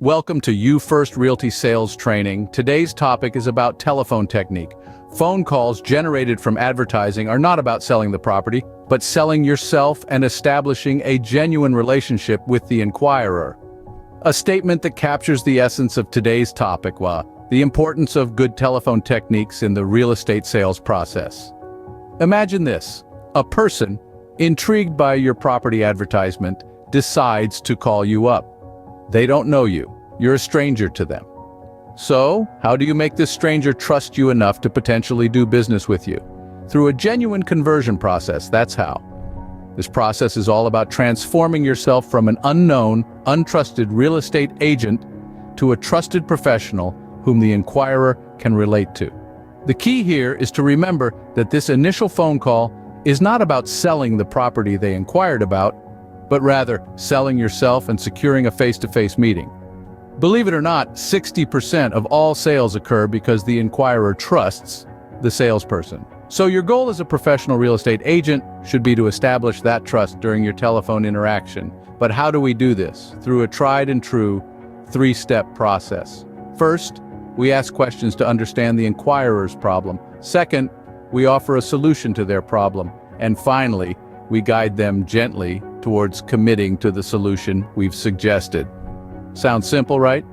Welcome to U1st Realty Sales Training. Today's topic is about telephone technique. Phone calls generated from advertising are not about selling the property, but selling yourself and establishing a genuine relationship with the inquirer. A statement that captures the essence of today's topic, the importance of good telephone techniques in the real estate sales process. Imagine this: a person, intrigued by your property advertisement, decides to call you up. They don't know you. You're a stranger to them. So, how do you make this stranger trust you enough to potentially do business with you? Through a genuine conversion process, that's how. This process is all about transforming yourself from an unknown, untrusted real estate agent to a trusted professional whom the inquirer can relate to. The key here is to remember that this initial phone call is not about selling the property they inquired about, but rather selling yourself and securing a face-to-face meeting. Believe it or not, 60% of all sales occur because the inquirer trusts the salesperson. So your goal as a professional real estate agent should be to establish that trust during your telephone interaction. But how do we do this? Through a tried and true 3-step process. First, we ask questions to understand the inquirer's problem. Second, we offer a solution to their problem. And finally, we guide them gently towards committing to the solution we've suggested. Sounds simple, right?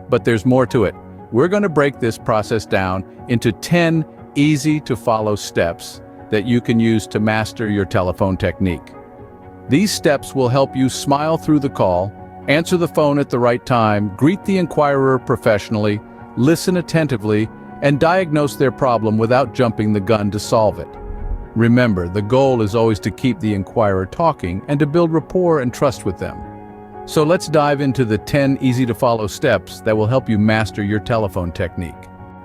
But there's more to it. We're going to break this process down into 10 easy-to-follow steps that you can use to master your telephone technique. These steps will help you smile through the call, answer the phone at the right time, greet the inquirer professionally, listen attentively, and diagnose their problem without jumping the gun to solve it. Remember, the goal is always to keep the inquirer talking and to build rapport and trust with them. So let's dive into the 10 easy-to-follow steps that will help you master your telephone technique.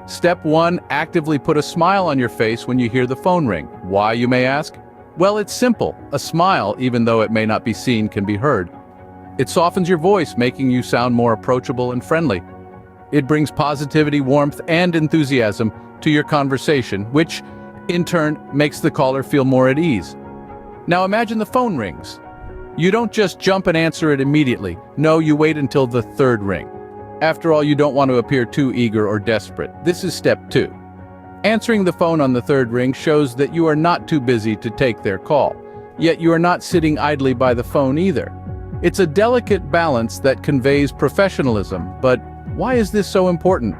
Step 1, actively put a smile on your face when you hear the phone ring. Why, you may ask? Well, it's simple. A smile, even though it may not be seen, can be heard. It softens your voice, making you sound more approachable and friendly. It brings positivity, warmth, and enthusiasm to your conversation, which in turn makes the caller feel more at ease. Now imagine the phone rings. You don't just jump and answer it immediately. No, you wait until the 3rd ring. After all, you don't want to appear too eager or desperate. This is step 2. Answering the phone on the 3rd ring shows that you are not too busy to take their call, yet you are not sitting idly by the phone either. It's a delicate balance that conveys professionalism, but why is this so important?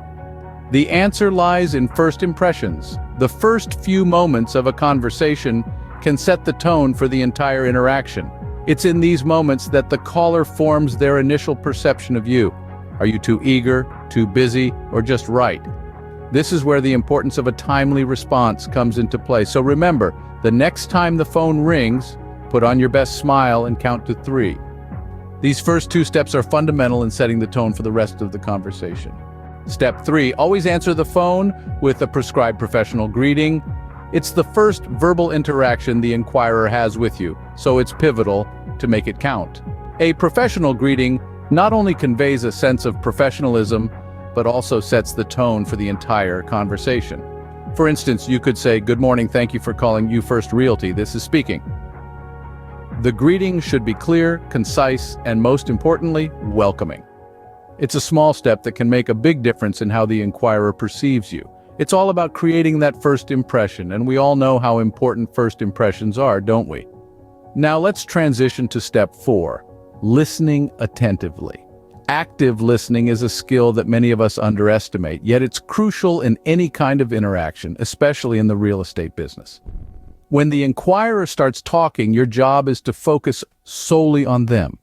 The answer lies in first impressions. The first few moments of a conversation can set the tone for the entire interaction. It's in these moments that the caller forms their initial perception of you. Are you too eager, too busy, or just right? This is where the importance of a timely response comes into play. So remember, the next time the phone rings, put on your best smile and count to 3. These first 2 steps are fundamental in setting the tone for the rest of the conversation. Step 3, always answer the phone with a prescribed professional greeting. It's the first verbal interaction the inquirer has with you, so it's pivotal to make it count. A professional greeting not only conveys a sense of professionalism, but also sets the tone for the entire conversation. For instance, you could say, "Good morning, thank you for calling U1st Realty, this is speaking." The greeting should be clear, concise, and most importantly, welcoming. It's a small step that can make a big difference in how the inquirer perceives you. It's all about creating that first impression, and we all know how important first impressions are, don't we? Now let's transition to step 4, listening attentively. Active listening is a skill that many of us underestimate, yet it's crucial in any kind of interaction, especially in the real estate business. When the inquirer starts talking, your job is to focus solely on them.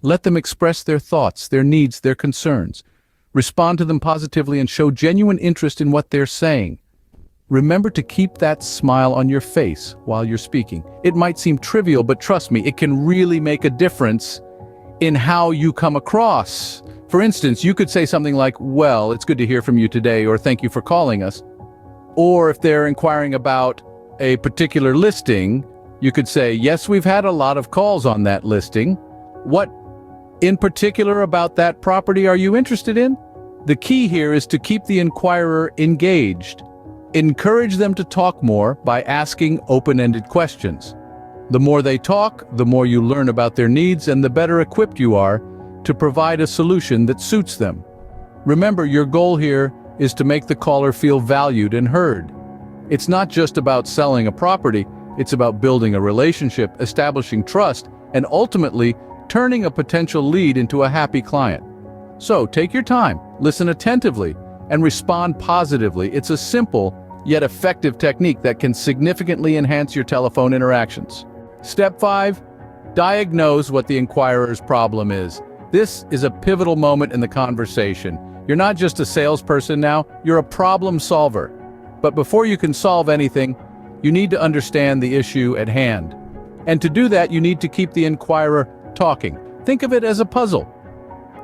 Let them express their thoughts, their needs, their concerns. Respond to them positively and show genuine interest in what they're saying. Remember to keep that smile on your face while you're speaking. It might seem trivial, but trust me, it can really make a difference in how you come across. For instance, you could say something like, "Well, it's good to hear from you today," or "Thank you for calling us." Or if they're inquiring about a particular listing, you could say, "Yes, we've had a lot of calls on that listing. What in particular about that property are you interested in?" The key here is to keep the inquirer engaged. Encourage them to talk more by asking open-ended questions. The more they talk, the more you learn about their needs and the better equipped you are to provide a solution that suits them. Remember, your goal here is to make the caller feel valued and heard. It's not just about selling a property, it's about building a relationship, establishing trust, and ultimately turning a potential lead into a happy client. So take your time, listen attentively, and respond positively. It's a simple yet effective technique that can significantly enhance your telephone interactions. Step 5. Diagnose what the inquirer's problem is. This is a pivotal moment in the conversation. You're not just a salesperson now, you're a problem solver. But before you can solve anything, you need to understand the issue at hand. And to do that, you need to keep the inquirer talking. Think of it as a puzzle.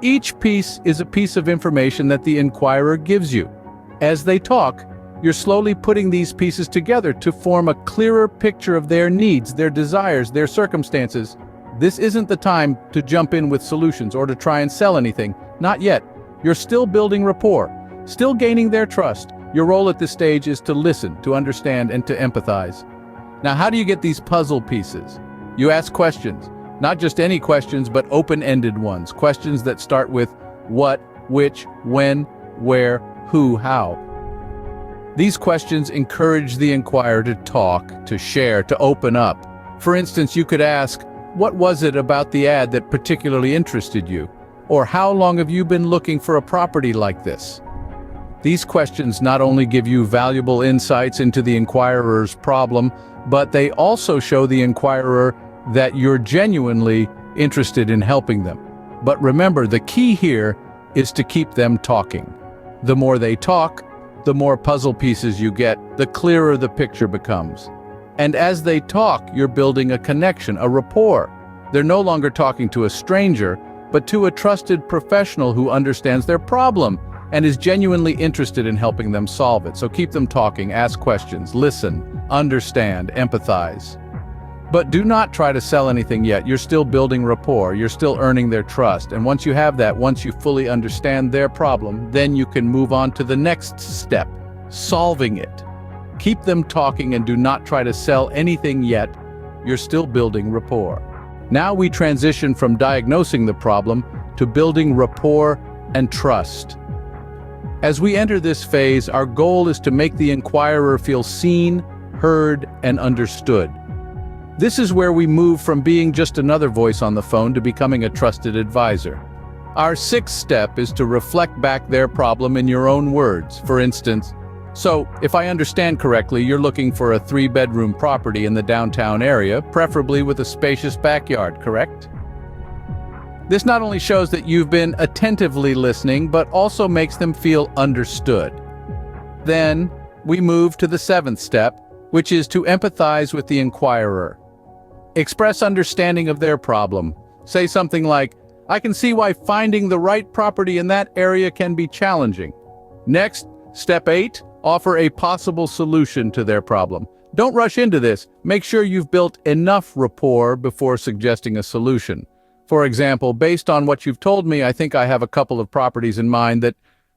Each piece is a piece of information that the inquirer gives you. As they talk, you're slowly putting these pieces together to form a clearer picture of their needs, their desires, their circumstances. This isn't the time to jump in with solutions or to try and sell anything. Not yet. You're still building rapport, still gaining their trust. Your role at this stage is to listen, to understand, and to empathize. Now, how do you get these puzzle pieces? You ask questions. Not just any questions, but open-ended ones. Questions that start with what, which, when, where, who, how. These questions encourage the inquirer to talk, to share, to open up. For instance, you could ask, what was it about the ad that particularly interested you? Or how long have you been looking for a property like this? These questions not only give you valuable insights into the inquirer's problem, but they also show the inquirer that you're genuinely interested in helping them. But remember, the key here is to keep them talking. The more they talk, the more puzzle pieces you get, the clearer the picture becomes. And as they talk, you're building a connection, a rapport. They're no longer talking to a stranger, but to a trusted professional who understands their problem and is genuinely interested in helping them solve it. So keep them talking, ask questions, listen, understand, empathize. But do not try to sell anything yet. You're still building rapport, you're still earning their trust. And once you have that, once you fully understand their problem, then you can move on to the next step, solving it. Keep them talking and do not try to sell anything yet. You're still building rapport. Now we transition from diagnosing the problem to building rapport and trust. As we enter this phase, our goal is to make the inquirer feel seen, heard, and understood. This is where we move from being just another voice on the phone to becoming a trusted advisor. Our sixth step is to reflect back their problem in your own words. For instance, so, if I understand correctly, you're looking for a 3-bedroom property in the downtown area, preferably with a spacious backyard, correct? This not only shows that you've been attentively listening, but also makes them feel understood. Then, we move to the 7th step, which is to empathize with the inquirer. Express understanding of their problem. Say something like, I can see why finding the right property in that area can be challenging. Next, step 8. Offer a possible solution to their problem. Don't rush into this. Make sure you've built enough rapport before suggesting a solution. For example, based on what you've told me, I think I have a couple of properties in mind that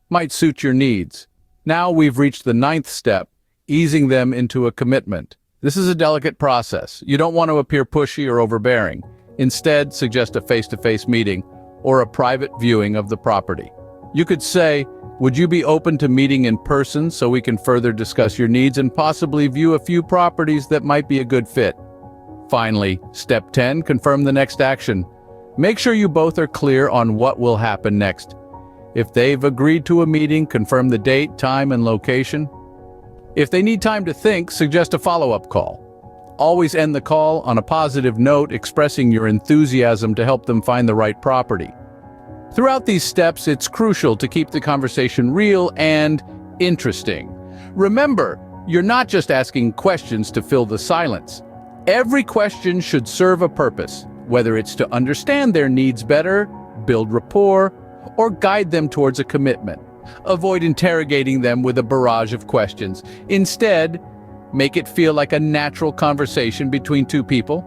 might suit your needs. Now we've reached the 9th step, easing them into a commitment. This is a delicate process. You don't want to appear pushy or overbearing. Instead, suggest a face-to-face meeting or a private viewing of the property. You could say, would you be open to meeting in person so we can further discuss your needs and possibly view a few properties that might be a good fit? Finally, step 10, confirm the next action. Make sure you both are clear on what will happen next. If they've agreed to a meeting, confirm the date, time, and location. If they need time to think, suggest a follow-up call. Always end the call on a positive note, expressing your enthusiasm to help them find the right property. Throughout these steps, it's crucial to keep the conversation real and interesting. Remember, you're not just asking questions to fill the silence. Every question should serve a purpose, whether it's to understand their needs better, build rapport, or guide them towards a commitment. Avoid interrogating them with a barrage of questions. Instead, make it feel like a natural conversation between two people.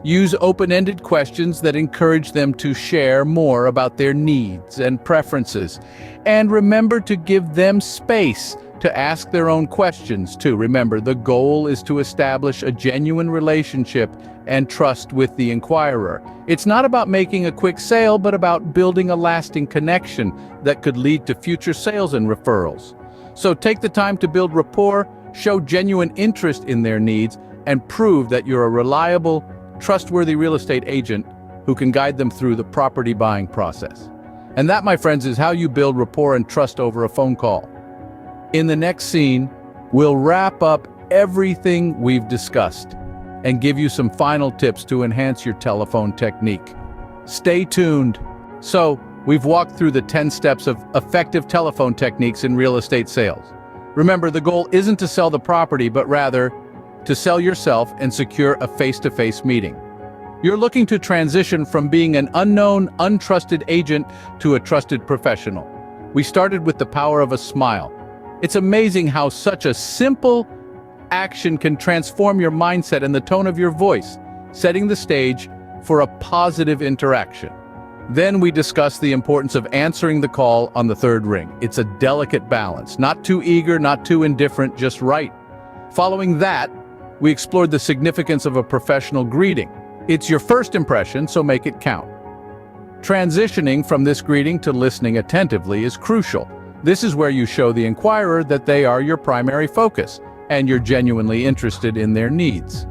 Use open-ended questions that encourage them to share more about their needs and preferences. And remember to give them space to ask their own questions too. Remember, the goal is to establish a genuine relationship and trust with the inquirer. It's not about making a quick sale, but about building a lasting connection that could lead to future sales and referrals. So take the time to build rapport, show genuine interest in their needs, and prove that you're a reliable, trustworthy real estate agent who can guide them through the property buying process. And that, my friends, is how you build rapport and trust over a phone call. In the next scene, we'll wrap up everything we've discussed and give you some final tips to enhance your telephone technique. Stay tuned. So, we've walked through the 10 steps of effective telephone techniques in real estate sales. Remember, the goal isn't to sell the property, but rather to sell yourself and secure a face-to-face meeting. You're looking to transition from being an unknown, untrusted agent to a trusted professional. We started with the power of a smile. It's amazing how such a simple action can transform your mindset and the tone of your voice, setting the stage for a positive interaction. Then we discussed the importance of answering the call on the third ring. It's a delicate balance, not too eager, not too indifferent, just right. Following that, we explored the significance of a professional greeting. It's your first impression, so make it count. Transitioning from this greeting to listening attentively is crucial. This is where you show the inquirer that they are your primary focus, and you're genuinely interested in their needs.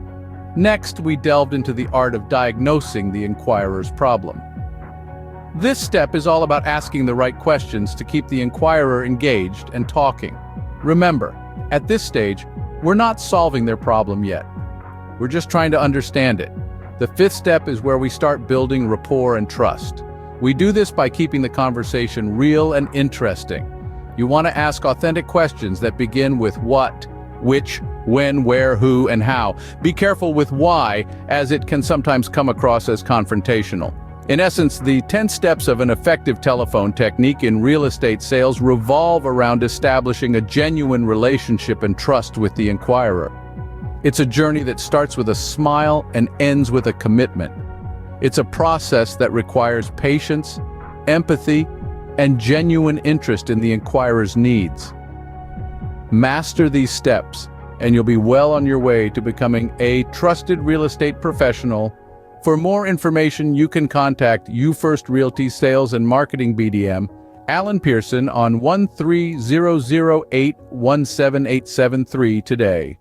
Next, we delved into the art of diagnosing the inquirer's problem. This step is all about asking the right questions to keep the inquirer engaged and talking. Remember, at this stage, we're not solving their problem yet. We're just trying to understand it. The fifth step is where we start building rapport and trust. We do this by keeping the conversation real and interesting. You want to ask authentic questions that begin with what, which, when, where, who, and how. Be careful with why, as it can sometimes come across as confrontational. In essence, the 10 steps of an effective telephone technique in real estate sales revolve around establishing a genuine relationship and trust with the inquirer. It's a journey that starts with a smile and ends with a commitment. It's a process that requires patience, empathy, and genuine interest in the inquirer's needs. Master these steps, and you'll be well on your way to becoming a trusted real estate professional. For more information, you can contact U1st Realty Sales and Marketing BDM, Alan Pearson on 13008-17873 today.